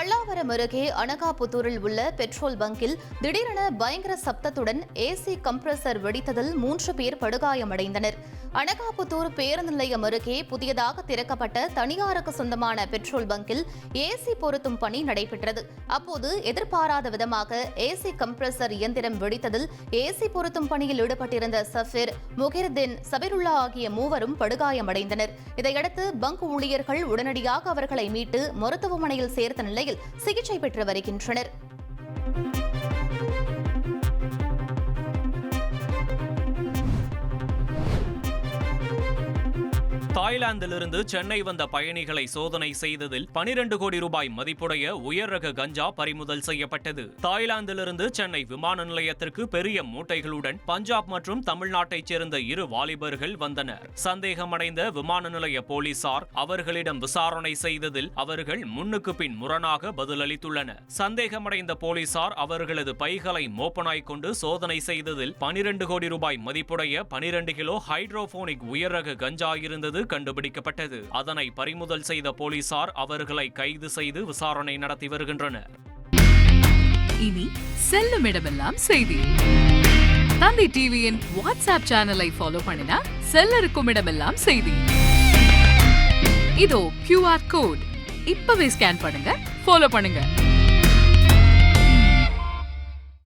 பல்லாவரம் அருகே அனகாபுத்தூரில் உள்ள பெட்ரோல் பங்கில் திடீரென பயங்கர சப்தத்துடன் ஏசி கம்ப்ரசர் வெடித்ததில் 3 பேர் படுகாயமடைந்தனர். அனகாபுத்தூர் பேருந்து நிலையம் அருகே புதியதாக திறக்கப்பட்ட தனியாருக்கு சொந்தமான பெட்ரோல் பங்கில் ஏசி பொருத்தும் பணி நடைபெற்றது. அப்போது எதிர்பாராத விதமாக ஏசி கம்ப்ரசர் இயந்திரம் வெடித்ததில் ஏசி பொருத்தும் பணியில் ஈடுபட்டிருந்த சஃபீர், முகிர்தீன், சபீருல்லா ஆகிய 3வரும் படுகாயமடைந்தனர். இதையடுத்து பங்க் ஊழியர்கள் உடனடியாக அவர்களை மீட்டு மருத்துவமனையில் சேர்த்த நிலையில் சிகிச்சை பெற்று வருகின்றனர். தாய்லாந்திலிருந்து சென்னை வந்த பயணிகளை சோதனை செய்ததில் 12 கோடி ரூபாய் மதிப்புடைய உயர் ரக கஞ்சா பறிமுதல் செய்யப்பட்டது. தாய்லாந்திலிருந்து சென்னை விமான நிலையத்திற்கு பெரிய மூட்டைகளுடன் பஞ்சாப் மற்றும் தமிழ்நாட்டைச் சேர்ந்த 2 வாலிபர்கள் வந்தனர். சந்தேகமடைந்த விமான நிலைய போலீசார் அவர்களிடம் விசாரணை செய்ததில் அவர்கள் முன்னுக்கு பின் முரணாக பதிலளித்துள்ளனர். சந்தேகமடைந்த போலீசார் அவர்களது பைகளை மோப்பனாய் கொண்டு சோதனை செய்ததில் 12 கோடி ரூபாய் மதிப்புடைய 12 கிலோ ஹைட்ரோபோனிக் உயர் ரக கஞ்சா இருந்தது கண்டுபிடிக்கப்பட்டது. அதனை பறிமுதல் செய்த போலீசார் அவர்களை கைது செய்து விசாரணை நடத்தி வருகின்றனர். இனி செல்லும் இடமெல்லாம் செய்தி. தந்தி டிவியின் வாட்ஸ்அப் சேனலை ஃபாலோ பண்ணினா செல்ல இருக்கும் இடமெல்லாம் செய்தி. இதோ QR கோட் இப்பவே ஸ்கேன் பண்ணுங்க, ஃபாலோ பண்ணுங்க.